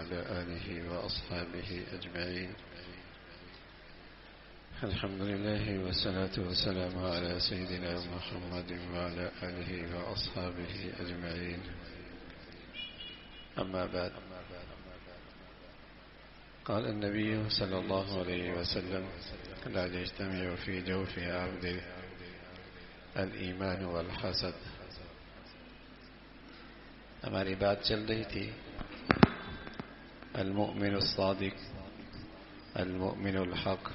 وعلى آله وأصحابه أجمعين. الحمد لله والصلاة والسلام على سيدنا محمد وعلى آله وأصحابه أجمعين. أما بعد، قال النبي صلى الله عليه وسلم: لا يجتمع في جوف عبد الإيمان والحسد. ہماری بات چل رہی تھی المؤمن الصادق، المؤمن الحق.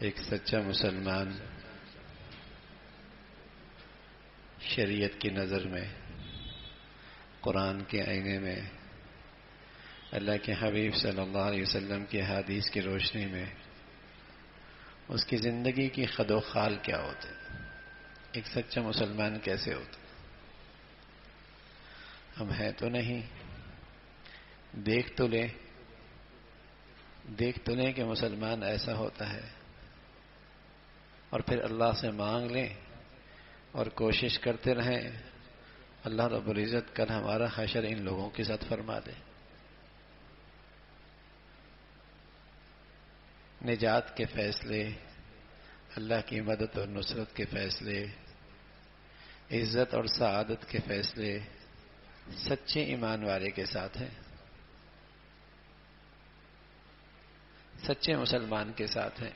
ایک سچا مسلمان شریعت کی نظر میں، قرآن کے آئینے میں، اللہ کے حبیب صلی اللہ علیہ وسلم کی حدیث کی روشنی میں اس کی زندگی کی خد و خال کیا ہوتے، ایک سچا مسلمان کیسے ہوتا. ہم ہیں تو نہیں، دیکھ تو لیں کہ مسلمان ایسا ہوتا ہے، اور پھر اللہ سے مانگ لیں اور کوشش کرتے رہیں. اللہ رب العزت کل ہمارا حشر ان لوگوں کے ساتھ فرما دے. نجات کے فیصلے، اللہ کی مدد اور نصرت کے فیصلے، عزت اور سعادت کے فیصلے سچے ایمان والے کے ساتھ ہیں، سچے مسلمان کے ساتھ ہیں.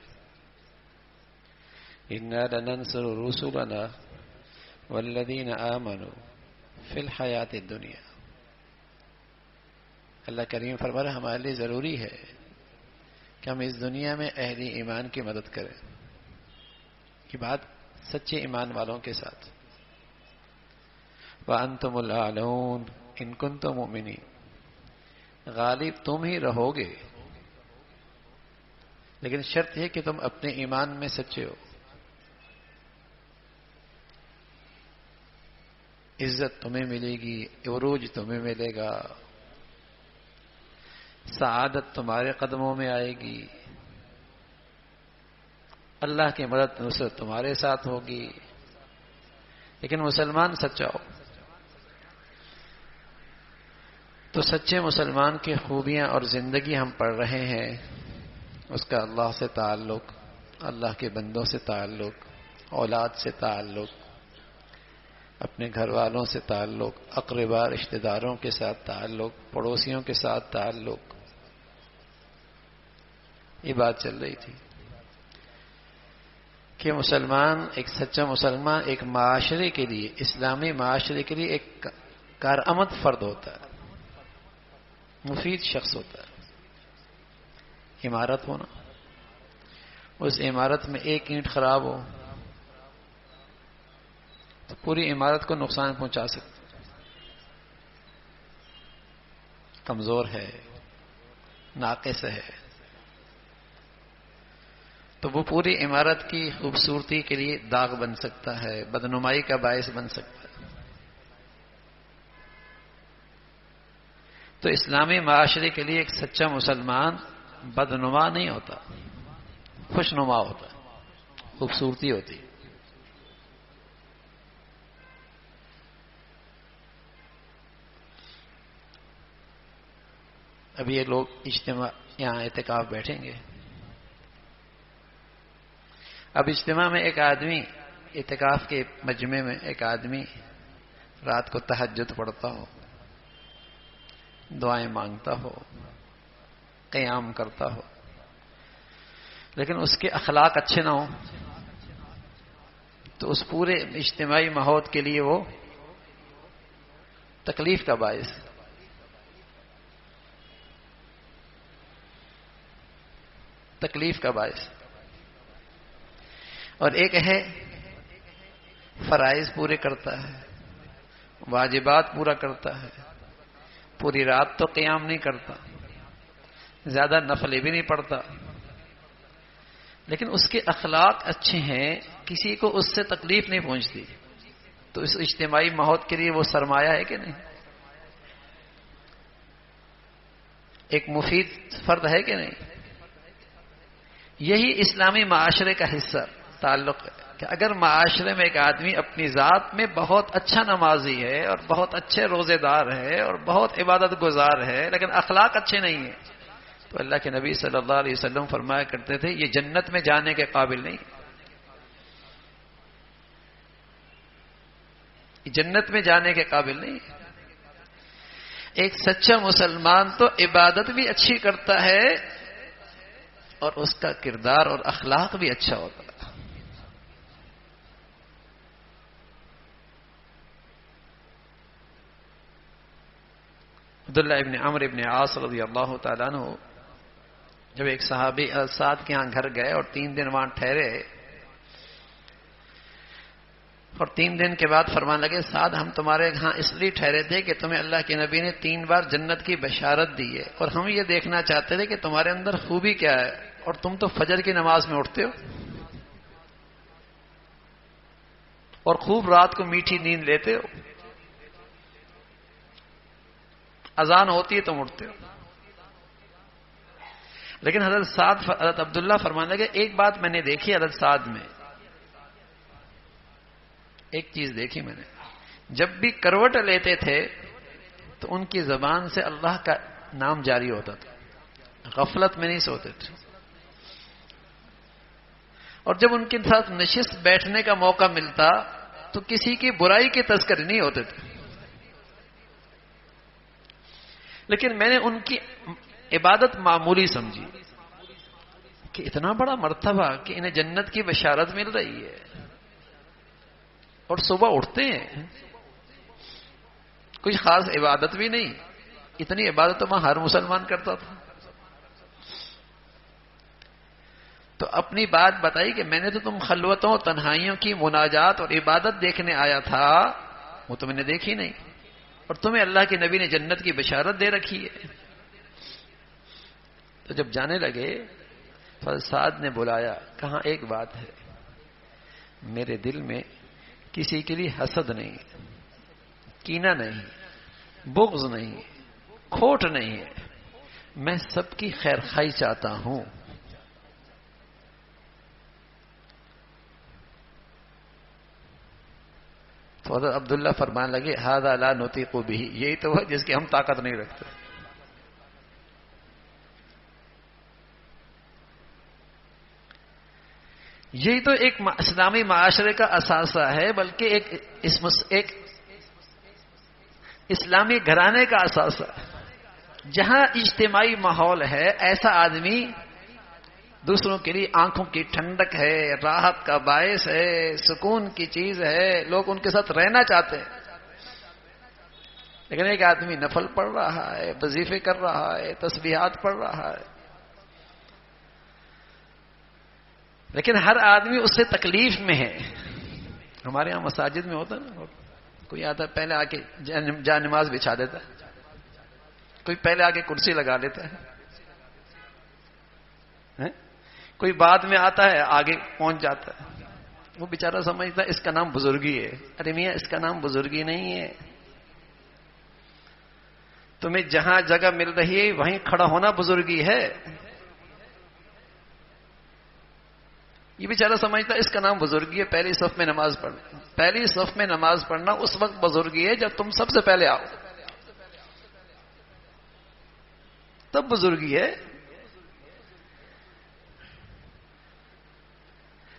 اِنَّا لَنَنصُرُ رُسُلَنَا وَالَّذِينَ آمَنُوا فِي الْحَيَاةِ الدُّنْيَا. اللہ کریم فرما رہا ہمارے لیے ضروری ہے کہ ہم اس دنیا میں اہل ایمان کی مدد کریں. یہ بات سچے ایمان والوں کے ساتھ. وَأَنْتُمُ الْأَعْلَوْنَ إِن كُنتُم مُؤْمِنِينَ. غالب تم ہی رہو گے، لیکن شرط ہے کہ تم اپنے ایمان میں سچے ہو. عزت تمہیں ملے گی، عروج تمہیں ملے گا، سعادت تمہارے قدموں میں آئے گی، اللہ کی مدد نصرت تمہارے ساتھ ہوگی، لیکن مسلمان سچا ہو. تو سچے مسلمان کی خوبیاں اور زندگی ہم پڑھ رہے ہیں. اس کا اللہ سے تعلق، اللہ کے بندوں سے تعلق، اولاد سے تعلق، اپنے گھر والوں سے تعلق، اقربا رشتہ داروں کے ساتھ تعلق، پڑوسیوں کے ساتھ تعلق. یہ بات چل رہی تھی کہ مسلمان، ایک سچا مسلمان ایک معاشرے کے لیے، اسلامی معاشرے کے لیے ایک کارآمد فرد ہوتا ہے، مفید شخص ہوتا ہے. عمارت ہونا، اس عمارت میں ایک اینٹ خراب ہو تو پوری عمارت کو نقصان پہنچا سکتا. کمزور ہے، ناقص ہے، تو وہ پوری عمارت کی خوبصورتی کے لیے داغ بن سکتا ہے، بدنمائی کا باعث بن سکتا ہے. تو اسلامی معاشرے کے لیے ایک سچا مسلمان بدنما نہیں ہوتا، خوش نما ہوتا، خوبصورتی ہوتی. اب یہ لوگ اجتماع، یہاں اعتکاف بیٹھیں گے. اب اجتماع میں ایک آدمی، اعتکاف کے مجمع میں ایک آدمی رات کو تہجد پڑھتا ہو، دعائیں مانگتا ہو، قیام کرتا ہو، لیکن اس کے اخلاق اچھے نہ ہوں تو اس پورے اجتماعی ماحول کے لیے وہ تکلیف کا باعث. تکلیف کا باعث. اور ایک ہے فرائض پورے کرتا ہے، واجبات پورا کرتا ہے، پوری رات تو قیام نہیں کرتا، زیادہ نفلیں بھی نہیں پڑھتا، لیکن اس کے اخلاق اچھے ہیں، کسی کو اس سے تکلیف نہیں پہنچتی. تو اس اجتماعی ماحول کے لیے وہ سرمایہ ہے کہ نہیں؟ ایک مفید فرد ہے کہ نہیں؟ یہی اسلامی معاشرے کا حصہ تعلق ہے کہ اگر معاشرے میں ایک آدمی اپنی ذات میں بہت اچھا نمازی ہے اور بہت اچھے روزے دار ہے اور بہت عبادت گزار ہے لیکن اخلاق اچھے نہیں ہیں، تو اللہ کے نبی صلی اللہ علیہ وسلم فرمایا کرتے تھے یہ جنت میں جانے کے قابل نہیں، یہ جنت میں جانے کے قابل نہیں۔ ایک سچا مسلمان تو عبادت بھی اچھی کرتا ہے اور اس کا کردار اور اخلاق بھی اچھا ہوتا ہے۔ عبداللہ ابن عمرو ابن عاص رضی اللہ تعالیٰ عنہ جب ایک صحابی سعد کے ہاں گھر گئے اور 3 دن وہاں ٹھہرے، اور 3 دن کے بعد فرمانے لگے سعد ہم تمہارے ہاں اس لیے ٹھہرے تھے کہ تمہیں اللہ کے نبی نے 3 بار جنت کی بشارت دی ہے، اور ہم یہ دیکھنا چاہتے تھے کہ تمہارے اندر خوبی کیا ہے، اور تم تو فجر کی نماز میں اٹھتے ہو اور خوب رات کو میٹھی نیند لیتے ہو، اذان ہوتی ہے تم اٹھتے ہو۔ لیکن حضرت عبداللہ فرمانے لگے ایک بات میں نے دیکھی حضرت سعد میں، ایک چیز دیکھی میں نے، جب بھی کروٹ لیتے تھے تو ان کی زبان سے اللہ کا نام جاری ہوتا تھا، غفلت میں نہیں سوتے تھے، اور جب ان کے ساتھ نشست بیٹھنے کا موقع ملتا تو کسی کی برائی کے تذکرے نہیں ہوتے تھے۔ لیکن میں نے ان کی عبادت معمولی سمجھی کہ اتنا بڑا مرتبہ کہ انہیں جنت کی بشارت مل رہی ہے اور صبح اٹھتے ہیں، کوئی خاص عبادت بھی نہیں، اتنی عبادت تو وہاں ہر مسلمان کرتا تھا۔ تو اپنی بات بتائی کہ میں نے تو تم خلوتوں تنہائیوں کی مناجات اور عبادت دیکھنے آیا تھا، وہ تو میں نے دیکھی نہیں، اور تمہیں اللہ کے نبی نے جنت کی بشارت دے رکھی ہے۔ تو جب جانے لگے حضرت سعد نے بلایا، کہا ایک بات ہے، میرے دل میں کسی کے لیے حسد نہیں، کینہ نہیں، بغض نہیں، کھوٹ نہیں ہے، میں سب کی خیر خواہی چاہتا ہوں۔ تو حضرت عبداللہ فرمانے لگے ھذا لا نطیق بہ، یہی تو ہے جس کی ہم طاقت نہیں رکھتے۔ یہی تو ایک اسلامی معاشرے کا اثاثہ ہے، بلکہ ایک اسلامی گھرانے کا اثاثہ ہے۔ جہاں اجتماعی ماحول ہے ایسا آدمی دوسروں کے لیے آنکھوں کی ٹھنڈک ہے، راحت کا باعث ہے، سکون کی چیز ہے، لوگ ان کے ساتھ رہنا چاہتے ہیں۔ لیکن ایک آدمی نفل پڑھ رہا ہے، وظیفے کر رہا ہے، تسبیحات پڑھ رہا ہے، لیکن ہر آدمی اس سے تکلیف میں ہے۔ ہمارے ہاں مساجد میں ہوتا ہے نا، کوئی آتا ہے پہلے آ کے جا نماز بچھا دیتا ہے، کوئی پہلے آ کے کرسی لگا لیتا ہے، کوئی بعد میں آتا ہے آگے پہنچ جاتا ہے، وہ بیچارہ سمجھتا ہے اس کا نام بزرگی ہے۔ ارے میاں اس کا نام بزرگی نہیں ہے، تمہیں جہاں جگہ مل رہی ہے وہیں کھڑا ہونا بزرگی ہے۔ یہ بیچارہ سمجھتا ہے اس کا نام بزرگی ہے، پہلی صف میں نماز پڑھنا۔ پہلی صف میں نماز پڑھنا اس وقت بزرگی ہے جب تم سب سے پہلے آؤ، تب بزرگی ہے۔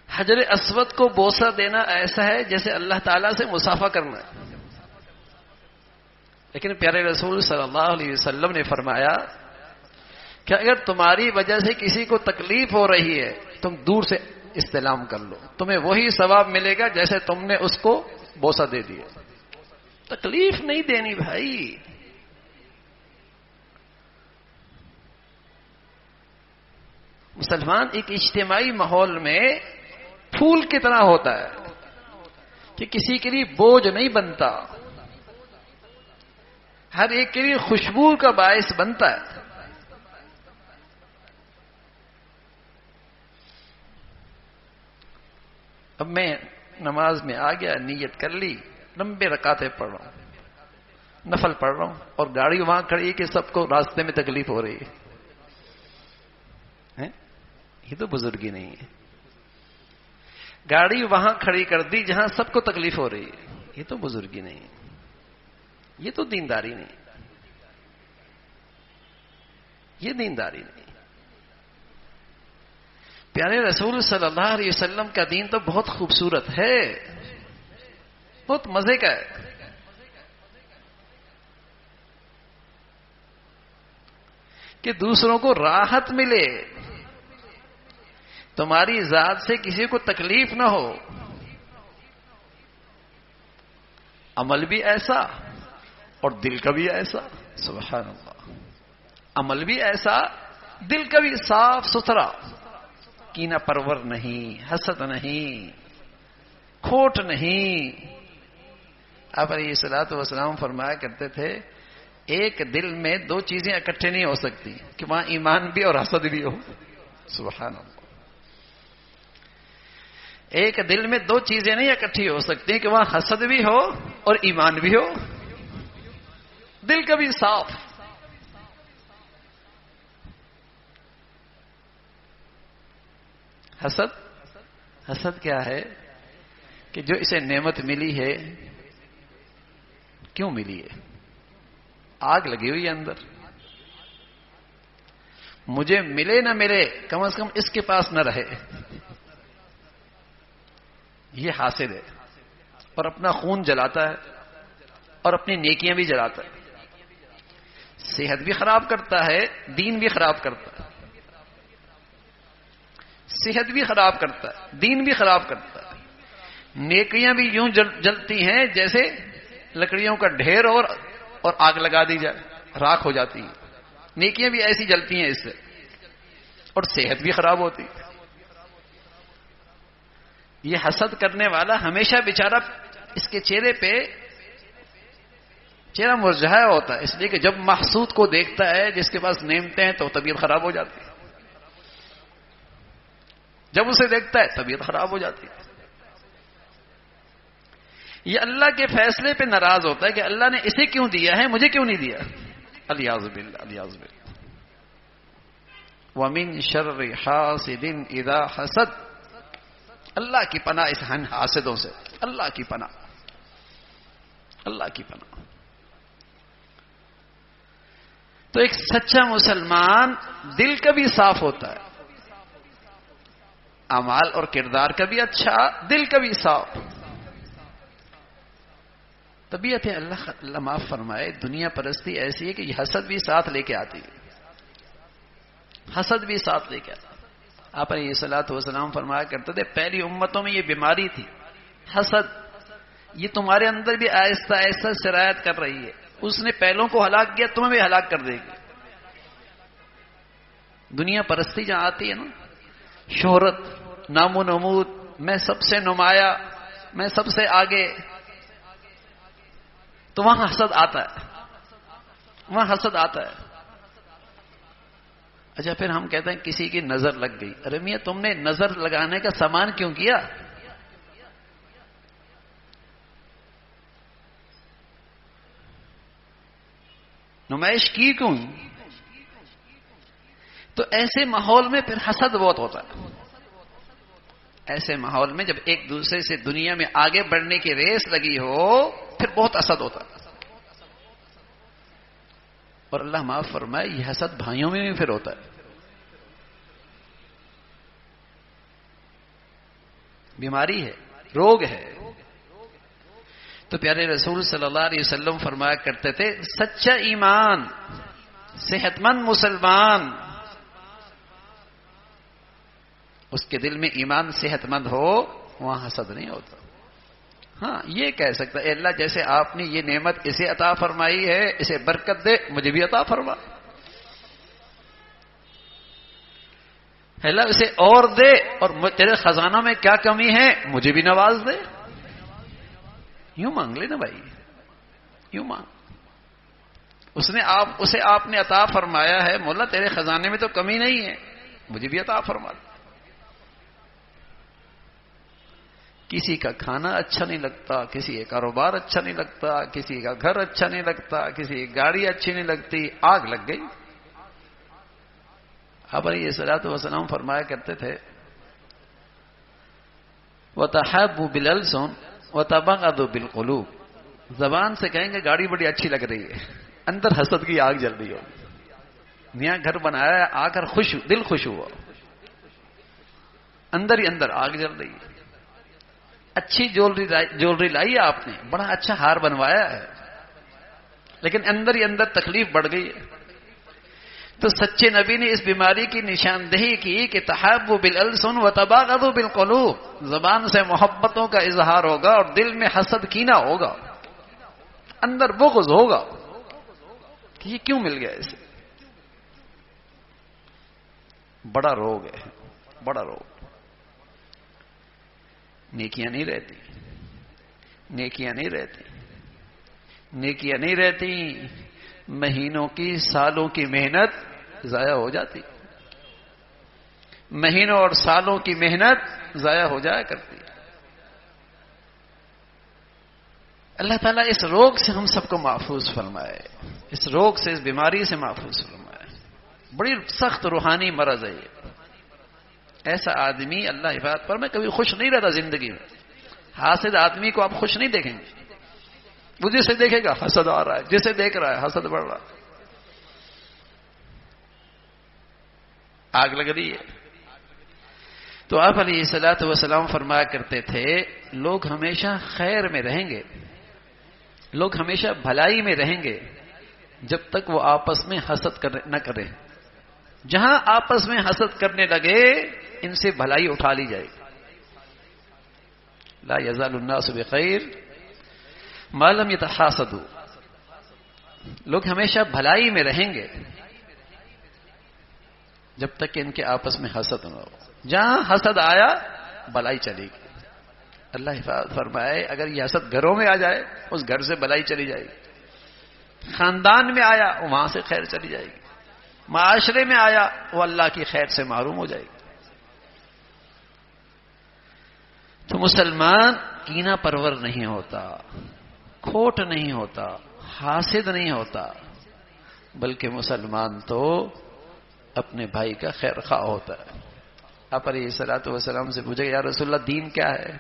حجر اسود کو بوسہ دینا ایسا ہے جیسے اللہ تعالیٰ سے مصافحہ کرنا ہے۔ لیکن پیارے رسول صلی اللہ علیہ وسلم نے فرمایا کہ اگر تمہاری وجہ سے کسی کو تکلیف ہو رہی ہے تم دور سے استلام کر لو، تمہیں وہی ثواب ملے گا جیسے تم نے اس کو بوسہ دے دیا۔ تکلیف نہیں دینی بھائی۔ مسلمان ایک اجتماعی ماحول میں پھول کی طرح ہوتا ہے کہ کسی کے لیے بوجھ نہیں بنتا، ہر ایک کے لیے خوشبو کا باعث بنتا ہے۔ اب میں نماز میں آ گیا، نیت کر لی، لمبے رکعتیں پڑھ رہا ہوں، نفل پڑھ رہا ہوں، اور گاڑی وہاں کھڑی ہے کہ سب کو راستے میں تکلیف ہو رہی ہے، یہ تو بزرگی نہیں ہے۔ گاڑی وہاں کھڑی کر دی جہاں سب کو تکلیف ہو رہی ہے. یہ تو بزرگی نہیں، یہ تو دینداری نہیں، یہ دینداری نہیں. پیارے رسول صلی اللہ علیہ وسلم کا دین تو بہت خوبصورت ہے، بہت مزے کا ہے. کہ دوسروں کو راحت ملے، تمہاری ذات سے کسی کو تکلیف نہ ہو. عمل بھی ایسا اور دل کا بھی ایسا. سبحان اللہ. عمل بھی ایسا، دل کا بھی صاف ستھرا، کینہ پرور نہیں، حسد نہیں، کھوٹ نہیں. آپ علیہ الصلوۃ والسلام فرمایا کرتے تھے ایک دل میں دو چیزیں اکٹھے نہیں ہو سکتی کہ وہاں ایمان بھی اور حسد بھی ہو. سبحان اللہ. ایک دل میں دو چیزیں نہیں اکٹھی ہو سکتی کہ وہاں حسد بھی ہو اور ایمان بھی ہو، دل کا بھی صاف. حسد کیا ہے کہ جو اسے نعمت ملی ہے، کیوں ملی ہے؟ آگ لگی ہوئی ہے اندر. مجھے ملے نہ ملے، کم از کم اس کے پاس نہ رہے. یہ حاسد ہے اور اپنا خون جلاتا ہے اور اپنی نیکیاں بھی جلاتا ہے. صحت بھی خراب کرتا ہے، دین بھی خراب کرتا ہے. صحت بھی خراب کرتا ہے، دین بھی خراب کرتا ہے. نیکیاں بھی یوں جلتی ہیں جیسے لکڑیوں کا ڈھیر اور آگ لگا دی جائے، راکھ ہو جاتی ہے. نیکیاں بھی ایسی جلتی ہیں اس سے، اور صحت بھی خراب ہوتی ہے. یہ حسد کرنے والا ہمیشہ بیچارہ اس کے چہرے پہ چہرہ مرجھایا ہوتا ہے، اس لیے کہ جب محسود کو دیکھتا ہے جس کے پاس نعمتیں ہیں تو طبیعت خراب ہو جاتی ہے. جب اسے دیکھتا ہے طبیعت خراب ہو جاتی ہے. یہ اللہ کے فیصلے پہ ناراض ہوتا ہے کہ اللہ نے اسے کیوں دیا ہے، مجھے کیوں نہیں دیا. الیاذ باللہ، الیاذ باللہ. وَمِن شَرِّ حَاسِدٍ إِذَا حَسَدَ. اللہ کی پناہ اس حاسدوں سے، اللہ کی پناہ، اللہ کی پناہ. تو ایک سچا مسلمان دل کا بھی صاف ہوتا ہے، اعمال اور کردار کا بھی اچھا، دل کا بھی صاف. طبیعت ہے اللہ معاف فرمائے، دنیا پرستی ایسی ہے کہ یہ حسد بھی ساتھ لے کے آتی ہے، حسد بھی ساتھ لے کے آتا. آپ علیہ الصلوۃ والسلام فرمایا کرتے تھے پہلی امتوں میں یہ بیماری تھی حسد. یہ تمہارے اندر بھی آہستہ آہستہ سرایت کر رہی ہے. اس نے پہلوں کو ہلاک کیا، تمہیں بھی ہلاک کر دے گی. دنیا پرستی جہاں آتی ہے نا، شہرت، نام و نمود، میں سب سے نمایاں، میں سب سے آگے، تو وہاں حسد آتا ہے، وہاں حسد آتا ہے. اچھا پھر ہم کہتے ہیں کسی کی نظر لگ گئی. ارے میاں تم نے نظر لگانے کا سامان کیوں کیا؟ نمائش کی کیوں؟ تو ایسے ماحول میں پھر حسد بہت ہوتا ہے. ایسے ماحول میں جب ایک دوسرے سے دنیا میں آگے بڑھنے کی ریس لگی ہو پھر بہت حسد ہوتا ہے. اور اللہ معاف فرمائے یہ حسد بھائیوں میں بھی پھر ہوتا ہے. بیماری ہے، روگ ہے. تو پیارے رسول صلی اللہ علیہ وسلم فرمایا کرتے تھے سچا ایمان، صحت مند مسلمان، اس کے دل میں ایمان صحت مند ہو، وہاں حسد نہیں ہوتا. ہاں یہ کہہ سکتا ہے اللہ جیسے آپ نے یہ نعمت اسے عطا فرمائی ہے، اسے برکت دے، مجھے بھی عطا فرما. اللہ اسے اور دے، اور تیرے خزانوں میں کیا کمی ہے مجھے بھی نواز دے. یوں مانگ لے نا بھائی، یوں مانگ. اسے آپ نے عطا فرمایا ہے، مولا تیرے خزانے میں تو کمی نہیں ہے، مجھے بھی عطا فرما دے. کسی کا کھانا اچھا نہیں لگتا، کسی کا کاروبار اچھا نہیں لگتا، کسی کا گھر اچھا نہیں لگتا، کسی کی گاڑی اچھی نہیں لگتی، آگ لگ گئی. آپ علیہ الصلوۃ والسلام فرمایا کرتے تھے وَتَحَابُّوا بِالْأَلْسُنِ وَتَبَغَضُوا بِالْقُلُوبِ. زبان سے کہیں گے گاڑی بڑی اچھی لگ رہی ہے، اندر حسد کی آگ جل رہی ہوگی. نیا گھر بنایا، آ کر دل خوش ہوا، اندر ہی اندر آگ جل رہی ہے. اچھی جولری لائی آپ نے، بڑا اچھا ہار بنوایا ہے، لیکن اندر ہی اندر تکلیف بڑھ گئی ہے. تو سچے نبی نے اس بیماری کی نشاندہی کی کہ تحابوا بالالسن وتباغضوا بالقلوب. زبان سے محبتوں کا اظہار ہوگا اور دل میں حسد کینہ ہوگا، اندر بغض ہوگا کہ یہ کیوں مل گیا اسے. بڑا روگ ہے، بڑا روگ. نیکیاں نہیں رہتی، نیکیاں نہیں رہتی، نیکیاں نہیں رہتی. مہینوں کی، سالوں کی محنت ضائع ہو جاتی، مہینوں اور سالوں کی محنت ضائع ہو جایا کرتی. اللہ تعالیٰ اس روگ سے ہم سب کو محفوظ فرمائے، اس روگ سے، اس بیماری سے محفوظ فرمائے. بڑی سخت روحانی مرض ہے یہ. ایسا آدمی اللہ حفاظت پر میں کبھی خوش نہیں رہتا زندگی میں. حاسد آدمی کو آپ خوش نہیں دیکھیں گے. وہ جسے دیکھے گا حسد آ رہا ہے، جسے دیکھ رہا ہے حسد بڑھ رہا ہے. آگ لگ رہی ہے. تو آپ علیہ الصلوۃ والسلام فرمایا کرتے تھے لوگ ہمیشہ خیر میں رہیں گے، لوگ ہمیشہ بھلائی میں رہیں گے جب تک وہ آپس میں حسد نہ کریں. جہاں آپس میں حسد کرنے لگے ان سے بھلائی اٹھا لی جائے گی. لا یزال الناس بخیر ما لم یتحاسدوا. لوگ ہمیشہ بھلائی میں رہیں گے جب تک کہ ان کے آپس میں حسد نہ ہو. جہاں حسد آیا بلائی چلی گی. اللہ حفاظت فرمائے اگر یہ حسد گھروں میں آ جائے اس گھر سے بلائی چلی جائے گی. خاندان میں آیا وہاں سے خیر چلی جائے گی. معاشرے میں آیا وہ اللہ کی خیر سے محروم ہو جائے گی. تو مسلمان کینہ پرور نہیں ہوتا، کھوٹ نہیں ہوتا، حاسد نہیں ہوتا، بلکہ مسلمان تو اپنے بھائی کا خیر خواہ ہوتا ہے. آپ علیہ الصلوۃ والسلام سے پوچھے یا رسول اللہ دین کیا ہے؟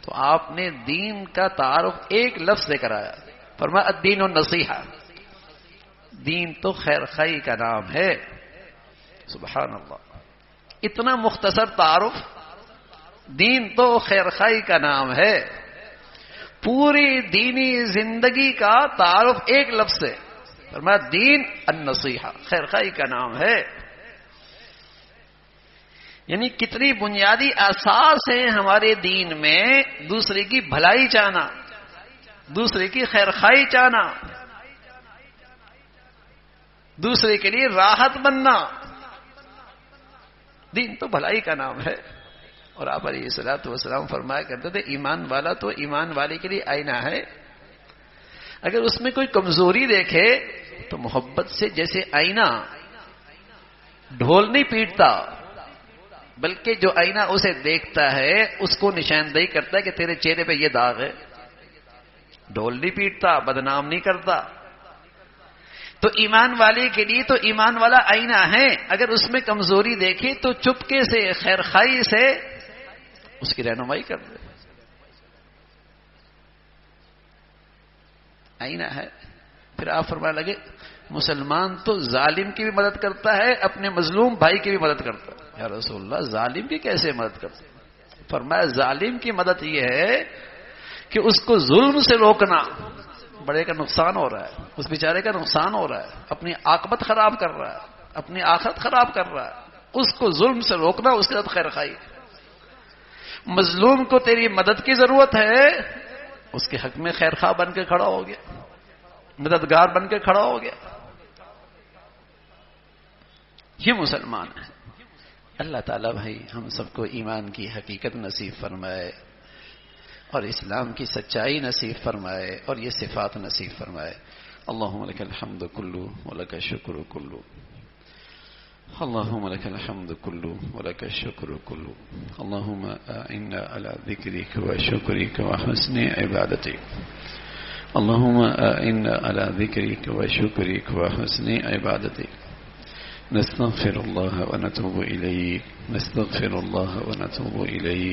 تو آپ نے دین کا تعارف ایک لفظ سے کرایا. فرمایا الدین النصیحہ. دین تو خیر خواہی کا نام ہے. سبحان اللہ، اتنا مختصر تعارف. دین تو خیر خواہی کا نام ہے. پوری دینی زندگی کا تعارف ایک لفظ سے. فرمایا دین النصیحہ، خیر خواہی کا نام ہے. یعنی کتنی بنیادی اساس ہے ہمارے دین میں. دوسرے کی بھلائی چاہنا، دوسرے کی خیر خواہی چاہنا، دوسرے کے لیے راحت بننا. دین تو بھلائی کا نام ہے. اور آپ علیہ الصلوۃ والسلام فرمایا کرتے تھے ایمان والا تو ایمان والے کے لیے آئینہ ہے. اگر اس میں کوئی کمزوری دیکھے تو محبت سے، جیسے آئینہ ڈھول نہیں پیٹتا بلکہ جو آئینہ اسے دیکھتا ہے اس کو نشاندہی کرتا ہے کہ تیرے چہرے پہ یہ داغ ہے. ڈھول نہیں پیٹتا، بدنام نہیں کرتا. تو ایمان والے کے لیے تو ایمان والا آئینہ ہے. اگر اس میں کمزوری دیکھے تو چپکے سے، خیر خواہی سے اس کی رہنمائی کر دے. آئینہ ہے. پھر آپ فرمانے لگے مسلمان تو ظالم کی بھی مدد کرتا ہے، اپنے مظلوم بھائی کی بھی مدد کرتا ہے. یا رسول اللہ ظالم کی کیسے مدد کرتا ہے؟ فرمایا ظالم کی مدد یہ ہے کہ اس کو ظلم سے روکنا. بڑے کا نقصان ہو رہا ہے، اس بیچارے کا نقصان ہو رہا ہے، اپنی عاقبت خراب کر رہا ہے، اپنی آخرت خراب کر رہا ہے. اس کو ظلم سے روکنا، اس کے ساتھ خیر خواہی. مظلوم کو تیری مدد کی ضرورت ہے، اس کے حق میں خیر خواہ بن کے کھڑا ہو گیا، مددگار بن کے کھڑا ہو گیا. یہ مسلمان ہے. اللہ تعالیٰ بھائی ہم سب کو ایمان کی حقیقت نصیب فرمائے اور اسلام کی سچائی نصیب فرمائے اور یہ صفات نصیب فرمائے. اللہم لک الحمد کلو ولک الشکر کلو. اللہم لک الحمد کلو ولک الشکر کلو. اللہم اعنا علی ذکرک و شکرک و حسن عبادتک. اللہم اعنا علی ذکرک و شکرک و حسن عبادتک. نستغفر الله ونتوب إليه، نستغفر الله ونتوب إليه.